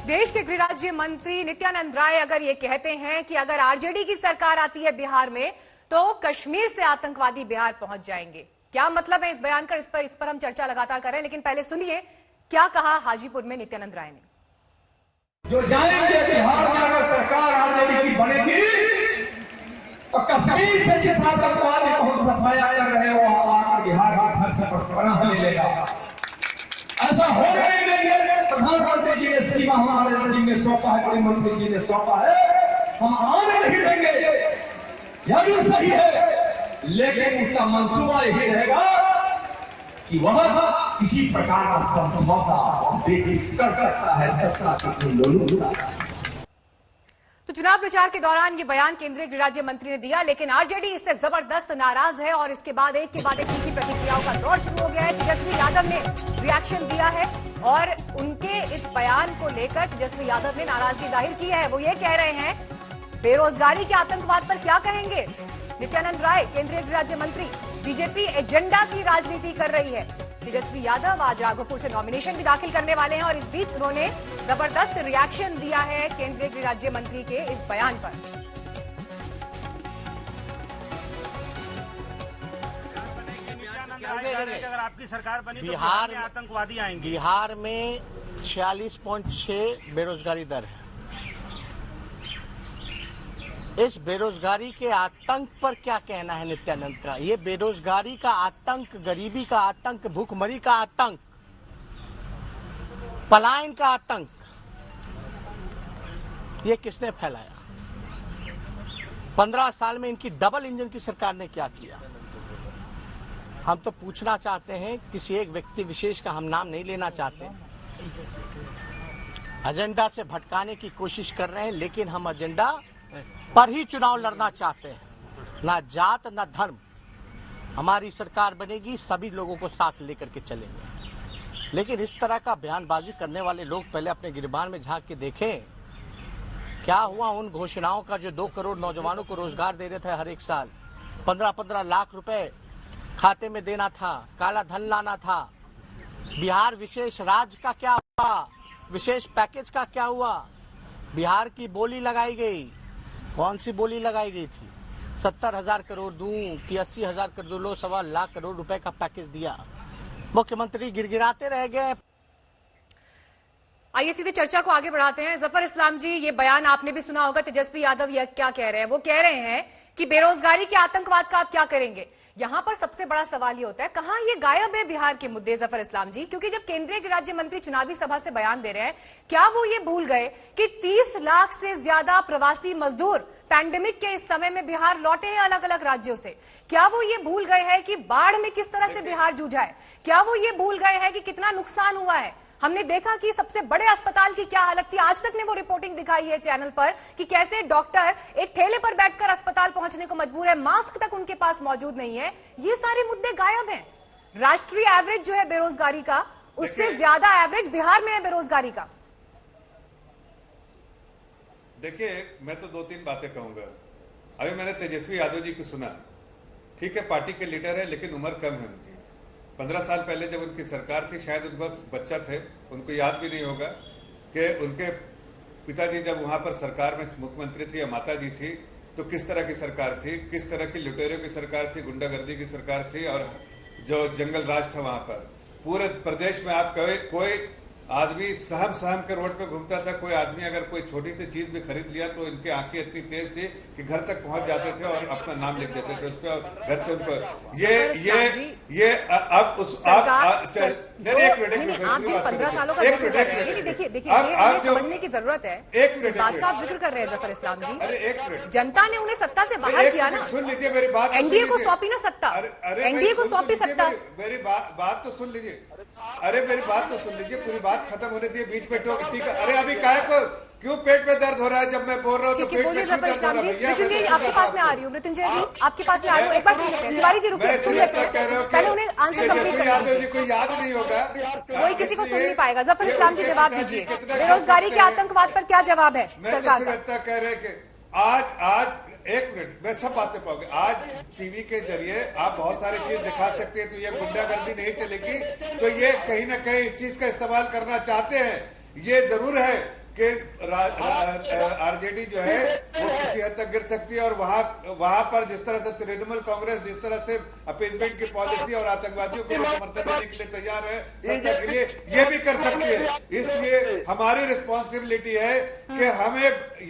देश के गृह राज्य मंत्री नित्यानंद राय अगर ये कहते हैं कि अगर आरजेडी की सरकार आती है बिहार में तो कश्मीर से आतंकवादी बिहार पहुंच जाएंगे, क्या मतलब है इस बयान का? इस पर हम चर्चा लगातार कर रहे हैं, लेकिन पहले सुनिए क्या कहा हाजीपुर में नित्यानंद राय ने। जो जाएंगे बिहार में अगर सरकार आरजेडी की बनेगी तो कश्मीर से जिस आतंकवादी को हम सफाया कर रहे हो आकर बिहार में पनाह ले लेगा। ऐसा हो नहीं देंगे। प्रधानमंत्री जी ने सीमा हमारे जी ने सौंपा है, गृह मंत्री जी ने सौंपा है, हम आने नहीं देंगे। यह भी सही है, लेकिन उसका मंसूबा यही रहेगा कि वह किसी प्रकार का समझौता कर सकता है सत्ता के लोगों का। तो चुनाव प्रचार के दौरान ये बयान केंद्रीय गृह राज्य मंत्री ने दिया, लेकिन आरजेडी इससे जबरदस्त नाराज है और इसके बाद एक के बाद एक तीखी प्रतिक्रियाओं का दौर शुरू हो गया है। तेजस्वी यादव ने रिएक्शन दिया है और उनके इस बयान को लेकर तेजस्वी यादव ने नाराजगी जाहिर की है। वो ये कह रहे हैं बेरोजगारी के आतंकवाद पर क्या कहेंगे नित्यानंद राय, केंद्रीय गृह राज्य मंत्री। बीजेपी एजेंडा की राजनीति कर रही है। तेजस्वी यादव आज राघोपुर से नॉमिनेशन भी दाखिल करने वाले हैं और इस बीच उन्होंने जबरदस्त रिएक्शन दिया है केंद्रीय गृह राज्य मंत्री के इस बयान पर। अगर आपकी सरकार बनी तो बिहार में आतंकवादी आएंगे। बिहार में 46.6 बेरोजगारी दर है। इस बेरोजगारी के आतंक पर क्या कहना है नित्यानंद का? ये बेरोजगारी का आतंक, गरीबी का आतंक, भूखमरी का आतंक, पलायन का आतंक, ये किसने फैलाया? 15 साल में इनकी डबल इंजन की सरकार ने क्या किया? हम तो पूछना चाहते हैं, किसी एक व्यक्ति विशेष का हम नाम नहीं लेना चाहते, एजेंडा से भटकाने की कोशिश कर रहे हैं, लेकिन हम एजेंडा पर ही चुनाव लड़ना चाहते हैं। ना जात ना धर्म। हमारी सरकार बनेगी, सभी लोगों को साथ लेकर के चलेंगे। लेकिन इस तरह का बयानबाजी करने वाले लोग पहले अपने गिरबान में झांक के देखें क्या हुआ उन घोषणाओं का जो 2 करोड़ नौजवानों को रोजगार दे रहे थे हर एक साल, 15-15 लाख रुपए खाते में देना था, काला धन लाना था। बिहार विशेष राज्य का क्या हुआ? विशेष पैकेज का क्या हुआ? बिहार की बोली लगाई गई। कौन सी बोली लगाई गई थी? 70,000 करोड़ दूं कि 80,000 करोड़ लो, 1.25 लाख करोड़ रुपए का पैकेज दिया। मुख्यमंत्री गिड़गिड़ाते रह गए। आइए सीधे चर्चा को आगे बढ़ाते हैं। जफर इस्लाम जी, ये बयान आपने भी सुना होगा। तेजस्वी यादव ये क्या कह रहे हैं? वो कह रहे हैं कि बेरोजगारी के आतंकवाद का आप क्या करेंगे? यहां पर सबसे बड़ा सवाल ये होता है कहां ये गायब है बिहार के मुद्दे जफर इस्लाम जी? क्योंकि जब केंद्रीय गृह राज्य मंत्री चुनावी सभा से बयान दे रहे हैं, क्या वो ये भूल गए कि 30 लाख से ज्यादा प्रवासी मजदूर पैंडेमिक के इस समय में बिहार लौटे हैं अलग अलग राज्यों से? क्या वो ये भूल गए हैं कि बाढ़ में किस तरह से बिहार जूझा है? क्या वो ये भूल गए हैं कि कितना नुकसान हुआ है? हमने देखा कि सबसे बड़े अस्पताल की क्या हालत थी। आज तक ने वो रिपोर्टिंग दिखाई है चैनल पर कि कैसे डॉक्टर एक ठेले पर बैठकर अस्पताल पहुंचने को मजबूर है, मास्क तक उनके पास मौजूद नहीं है। ये सारे मुद्दे गायब हैं। राष्ट्रीय एवरेज जो है बेरोजगारी का, उससे ज्यादा एवरेज बिहार में है बेरोजगारी का। देखिए, मैं तो 2-3 बातें कहूंगा। अभी मैंने तेजस्वी यादव जी को सुना, ठीक है पार्टी के लीडर है लेकिन उम्र कम है उनकी। 15 साल पहले जब उनकी सरकार थी, शायद उनका बच्चा थे, उनको याद भी नहीं होगा कि उनके पिताजी जब वहां पर सरकार में मुख्यमंत्री थी या माता जी थी तो किस तरह की सरकार थी, किस तरह की लुटेरों की सरकार थी, गुंडागर्दी की सरकार थी और जो जंगल राज था वहां पर। पूरे प्रदेश में आप कोई आदमी सहम के रोड पे घूमता था। कोई आदमी अगर कोई छोटी सी चीज भी खरीद लिया तो इनकी आंखें इतनी तेज थी कि घर तक पहुंच जाते थे और अपना नाम लिख देते थे उस पर और घर से उनको ये अब उस आप आप जिन 15 सालों का जिक्र कर रहे हैं, देखिए हमें समझने की जरूरत है जिस बात का आप जिक्र कर रहे हैं जफर इस्लाम जी। अरे एक मिनट, जनता ने उन्हें सत्ता से बाहर किया ना। सुन लीजिए मेरी बात। एनडीए को सौंपी ना सत्ता, एनडीए को सौंपी सत्ता। मेरी बात तो सुन लीजिए। अरे मेरी बात तो सुन लीजिए, पूरी बात खत्म होने दिए, बीच में टोक टीका। अरे अभी काय को क्यों पेट में दर्द हो रहा है जब मैं बोल रहा हूँ? तो पेट में क्यों दर्द हो रहा है? मृत्युंजय जी आपके पास में आ रही हूँ। मृत्युंजय जी आपके पास में आ रही हूँ। एक बार सुन लेते हैं। तिवारी जी रुकिए, सुन लेते हैं, पहले उन्हें आंसर कंप्लीट कर यादव जी को याद नहीं होगा, कोई किसी को सुन नहीं पाएगा। जफर इस्लाम जी जवाब दीजिए, बेरोजगारी के आतंकवाद पर क्या जवाब है सरकार का? कह रहे कि आज एक मिनट, मैं सब बातें पाऊंगी। आज टीवी के जरिए आप बहुत सारी चीज दिखा सकते हैं, तो ये गुंडागर्दी नहीं चलेगी। तो ये कहीं ना कहीं इस चीज का इस्तेमाल करना चाहते हैं। ये जरूर है कि आरजेडी जो है वो किसी हद तक गिर सकती है, और वहां पर जिस तरह से तृणमूल कांग्रेस जिस तरह से अपीसमेंट की पॉलिसी और आतंकवादियों को समर्थन देने के लिए तैयार है सत्ता के लिए, ये भी कर सकती है। इसलिए हमारी रिस्पॉन्सिबिलिटी है कि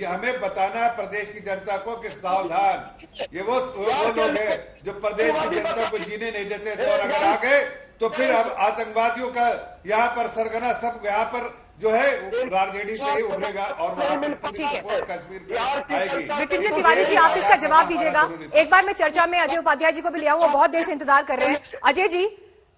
हमें बताना है प्रदेश की जनता को कि सावधान, ये वो लोग हैं जो प्रदेश की जनता को जीने नहीं देते थे, और अगर आ गए तो फिर अब आतंकवादियों का यहाँ पर सरगना सब यहाँ पर जो है आरजेडी से ही उभरेगा और वहाँ पर कश्मीर से आएगी। मृत्युंजय तिवारी जी, आप इसका जवाब दीजिएगा। एक बार मैं चर्चा में अजय उपाध्याय जी को भी ले आऊं, वो बहुत देर से इंतजार कर रहे हैं। अजय जी,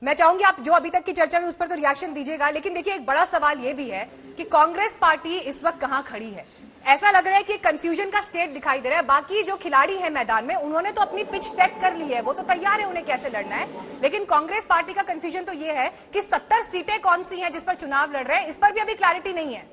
मैं चाहूंगी आप जो अभी तक की चर्चा में उस पर तो रिएक्शन दीजिएगा, लेकिन देखिए एक बड़ा सवाल ये भी है कि कांग्रेस पार्टी इस वक्त कहां खड़ी है। ऐसा लग रहा है कि कंफ्यूजन का स्टेट दिखाई दे रहा है। बाकी जो खिलाड़ी हैं मैदान में, उन्होंने तो अपनी पिच सेट कर ली है, वो तो तैयार है उन्हें कैसे लड़ना है, लेकिन कांग्रेस पार्टी का कंफ्यूजन तो ये है कि 70 सीटें कौन सी हैं जिस पर चुनाव लड़ रहे हैं, इस पर भी अभी क्लैरिटी नहीं है।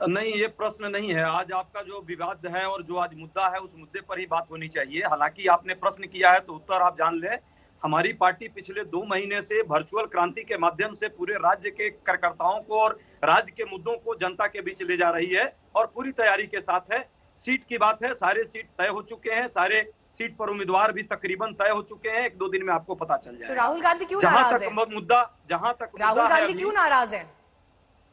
नहीं, ये प्रश्न नहीं है। आज आपका जो विवाद है और जो आज मुद्दा है, उस मुद्दे पर ही बात होनी चाहिए। हालांकि आपने प्रश्न किया है तो उत्तर आप जान लें। हमारी पार्टी पिछले 2 महीने से वर्चुअल क्रांति के माध्यम से पूरे राज्य के कार्यकर्ताओं को और राज्य के मुद्दों को जनता के बीच ले जा रही है और पूरी तैयारी के साथ है। सीट की बात है, सारे सीट तय हो चुके हैं, सारे सीट पर उम्मीदवार भी तकरीबन तय हो चुके हैं। 1-2 दिन में आपको पता चल जाएगा। तो राहुल गांधी क्यों नाराज है? जहां तक राहुल गांधी क्यों नाराज है?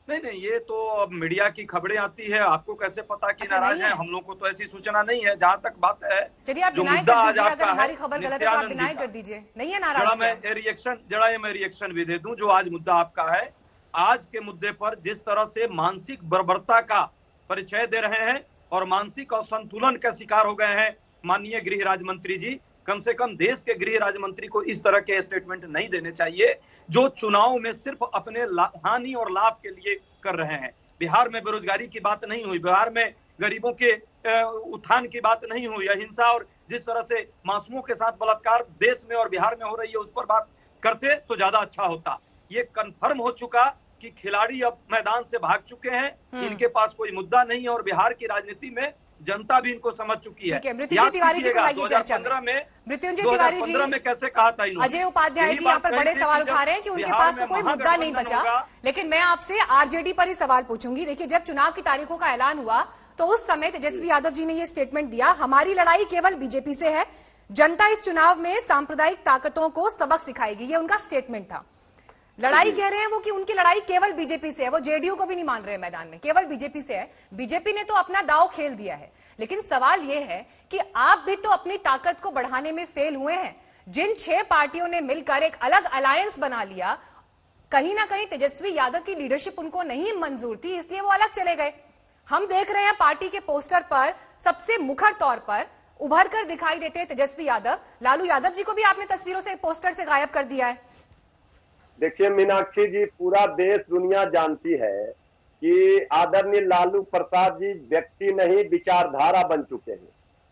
नहीं, ये तो अब मीडिया की खबरें आती है, आपको कैसे पता कि नाराज है? हम लोग को तो ऐसी सूचना नहीं है। जहां तक बात है, चलिए आप डिनाई कर दीजिए, अगर हमारी खबर गलत है तो आप डिनाई कर दीजिए। नहीं है नाराज? मैं रिएक्शन भी दे दूं। जो आज मुद्दा आपका है, आज के मुद्दे पर जिस तरह से मानसिक बर्बरता का परिचय दे रहे हैं और मानसिक असंतुलन का शिकार हो गए हैं माननीय गृह राज्य मंत्री जी, कम से कम देश के गृह राज्य मंत्री को इस तरह के स्टेटमेंट नहीं देने चाहिए जो चुनाव में सिर्फ अपने हानि और लाभ के लिए कर रहे हैं। बिहार में बेरोजगारी की बात नहीं हुई, बिहार में गरीबों के उत्थान की बात नहीं हुई, हिंसा और जिस तरह से मासूमों के साथ बलात्कार देश में और बिहार में हो रही है उस पर बात करते तो ज्यादा अच्छा होता। ये कंफर्म हो चुका कि खिलाड़ी अब मैदान से भाग चुके हैं, इनके पास कोई मुद्दा नहीं है और बिहार की राजनीति में जनता भी इनको समझ चुकी है। मृत्युंजय तिवारी जी को लाइए चर्चा में। मृत्युंजय तिवारी जी, में कैसे कहा था इन्होंने? अजय उपाध्याय जी यहाँ पर बड़े सवाल उठा रहे हैं कि उनके पास तो कोई मुद्दा नहीं बचा, लेकिन मैं आपसे आरजेडी पर ही सवाल पूछूंगी। देखिए, जब चुनाव की तारीखों का ऐलान हुआ तो उस समय तेजस्वी यादव जी ने ये स्टेटमेंट दिया, हमारी लड़ाई केवल बीजेपी से है, जनता इस चुनाव में सांप्रदायिक ताकतों को सबक सिखाएगी, ये उनका स्टेटमेंट था। लड़ाई कह रहे हैं वो कि उनकी लड़ाई केवल बीजेपी से है, वो जेडीयू को भी नहीं मान रहे मैदान में, केवल बीजेपी से है। बीजेपी ने तो अपना दांव खेल दिया है, लेकिन सवाल ये है कि आप भी तो अपनी ताकत को बढ़ाने में फेल हुए हैं। जिन 6 पार्टियों ने मिलकर एक अलग अलायंस बना लिया, कहीं ना कहीं तेजस्वी यादव की लीडरशिप उनको नहीं मंजूर थी, इसलिए वो अलग चले गए। हम देख रहे हैं पार्टी के पोस्टर पर सबसे मुखर तौर पर उभर कर दिखाई देते हैं तेजस्वी यादव। लालू यादव जी को भी आपने तस्वीरों से पोस्टर से गायब कर दिया है। देखिए मीनाक्षी जी, पूरा देश दुनिया जानती है कि आदरणीय लालू प्रसाद जी व्यक्ति नहीं विचारधारा बन चुके हैं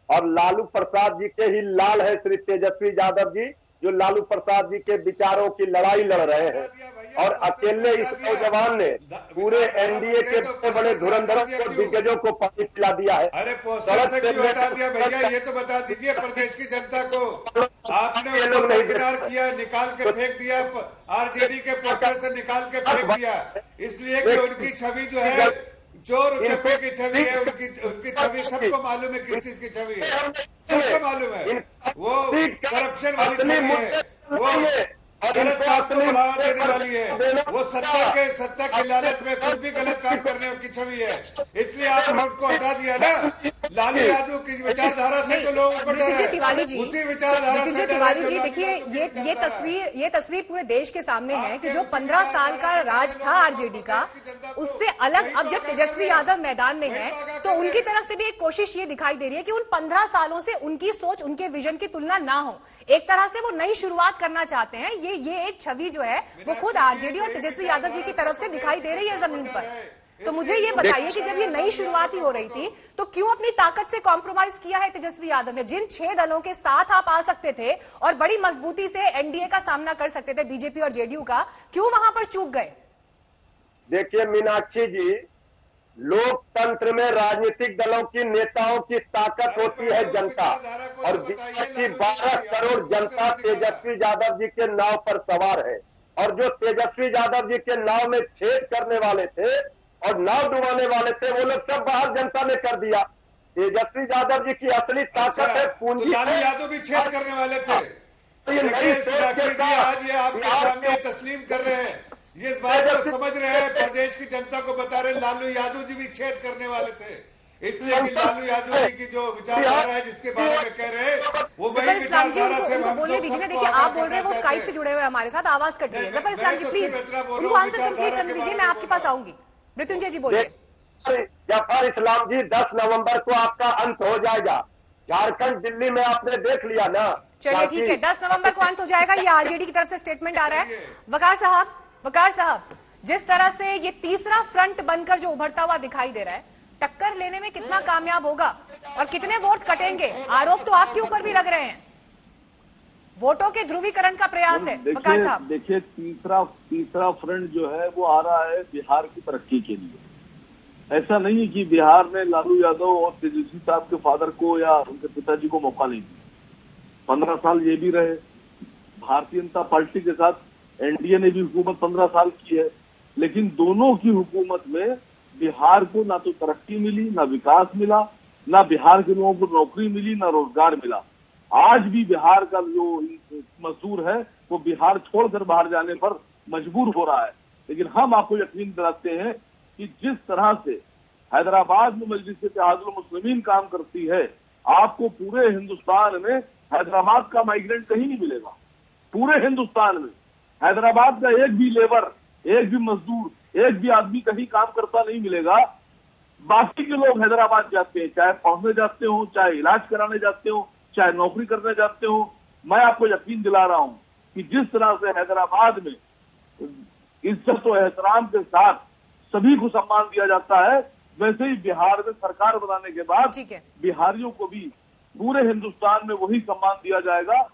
और लालू प्रसाद जी के ही लाल है श्री तेजस्वी यादव जी, जो लालू प्रसाद जी के विचारों की लड़ाई लड़ रहे हैं। और अकेले इस नौजवान ने पूरे एनडीए के बड़े धुरंधरों को दिग्गजों को पानी पिला दिया है। अरे पोस्टर से क्यों हटा दिया भैया, ये तो बता दीजिए प्रदेश की जनता को। आपने उनको दरकिनार किया, निकाल के फेंक दिया, आरजेडी के पोस्टर से निकाल के फेंक दिया, इसलिए कि उनकी छवि जो है चोर चप्पे की छवि है, उसकी छवि सबको मालूम है किस चीज की छवि है, सबको मालूम है। वो करप्शन वाली छवि है, वो गलत काम को बढ़ावा देने वाली है, वो सत्ता के लालच में कुछ भी गलत काम करने की छवि है। इसलिए आपने उसको हटा दिया ना। लालू यादव की विचारधारा से तो लोगों को डर है, उसी विचारधारा से। तिवारी जी, देखिए ये तस्वीर पूरे देश के सामने है कि जो 15 साल का राज था आरजेडी का, उससे अलग अब जब तेजस्वी यादव मैदान में है तो उनकी तरफ से भी एक कोशिश ये दिखाई दे रही है कि उन 15 सालों से उनकी सोच, उनके विजन की तुलना ना हो। एक तरह से वो नई शुरुआत करना चाहते हैं। ये एक छवि जो है वो खुद आरजेडी और तेजस्वी यादव जी की तरफ से दिखाई दे रही है जमीन पर। तो मुझे ये बताइए कि जब ये नई शुरुआत ही हो रही थी तो क्यों अपनी ताकत से कॉम्प्रोमाइज किया है तेजस्वी यादव ने? जिन 6 दलों के साथ आप आ सकते थे और बड़ी मजबूती से एनडीए का सामना कर सकते थे, बीजेपी और जेडीयू का, क्यों वहां पर चूक गए? देखिए मीनाक्षी जी, लोकतंत्र में राजनीतिक दलों की नेताओं की ताकत होती है जनता, और 12 करोड़ जनता तेजस्वी यादव जी के नाव पर सवार है। और जो तेजस्वी यादव जी के नाव में छेद करने वाले थे और नाव डुबाने वाले थे, वो लोग सब बाहर जनता ने कर दिया। तेजस्वी यादव जी की असली ताकत है तो पूंजी। लालू यादव भी छेद करने वाले थे। ये नई देखिए सोच मीनाक्षी के जी, साथ आज ये आपके सामने तस्लीम कर रहे हैं, ये इस बात को समझ रहे हैं, प्रदेश की जनता को बता रहे लालू यादव जी भी छेद करने वाले थे, इसलिए कि लालू यादव जी की जो विचारधारा है जिसके बारे में कह रहे हैं वो वही जफर इस्लाम जी विचारधारा से उनको हम बोलने लोग दीजिए ना। सबको देखिए आप आगाह बोल रहे हैं वो करना स्काइप चाहते से जुड़े हुए हैं हमारे साथ, आवाज कट रही है। जफर इस्लाम जी मैं प्लीज सबसे बेहतर बोल रहा उनको हूँ, आंसर कंप्लीट करने दीजिए, मैं आपके पास आऊंगी। मृत्युंजय जी बोलिए। जफर इस्लाम जी 10 नवंबर को आपका अंत हो जाएगा। झारखंड दिल्ली में आपने देख लिया ना। चलिए ठीक है, 10 नवंबर को अंत हो जाएगा, ये आरजेडी की तरफ से स्टेटमेंट आ रहा है। वकार साहब, जिस तरह से ये तीसरा फ्रंट बनकर जो उभरता हुआ दिखाई दे रहा है, टक्कर लेने में कितना कामयाब होगा और कितने वोट कटेंगे? आरोप तो आपके ऊपर भी लग रहे हैं, वोटों के ध्रुवीकरण का प्रयास है। वकार साहब देखिए, तीसरा फ्रंट जो है वो आ रहा है बिहार की तरक्की के लिए। ऐसा नहीं है कि बिहार ने लालू यादव और तेजस्वी साहब के फादर को या उनके पिताजी को मौका नहीं दिया। 15 साल ये भी रहे, भारतीय जनता पार्टी के साथ एनडीए ने भी हुकूमत 15 साल की है, लेकिन दोनों की हुकूमत में बिहार को ना तो तरक्की मिली, ना विकास मिला, ना बिहार के लोगों को नौकरी मिली, ना रोजगार मिला। आज भी बिहार का जो मजदूर है वो बिहार छोड़कर बाहर जाने पर मजबूर हो रहा है। लेकिन हम आपको यकीन दिलाते हैं कि जिस तरह से हैदराबाद में मजलिस इत्तेहादुल मुस्लिमीन काम करती है, आपको पूरे हिंदुस्तान में हैदराबाद का माइग्रेंट कहीं नहीं मिलेगा। पूरे हिंदुस्तान में हैदराबाद का एक भी लेबर, एक भी मजदूर, एक भी आदमी कहीं काम करता नहीं मिलेगा। बाकी के लोग हैदराबाद जाते हैं, चाहे पढ़ने जाते हो, चाहे इलाज कराने जाते हो, चाहे नौकरी करने जाते हो। मैं आपको यकीन दिला रहा हूं कि जिस तरह से हैदराबाद में इज्जत और एहतराम के साथ सभी को सम्मान दिया जाता है, वैसे ही बिहार में सरकार बनाने के बाद बिहारियों को भी पूरे हिंदुस्तान में वही सम्मान दिया जाएगा।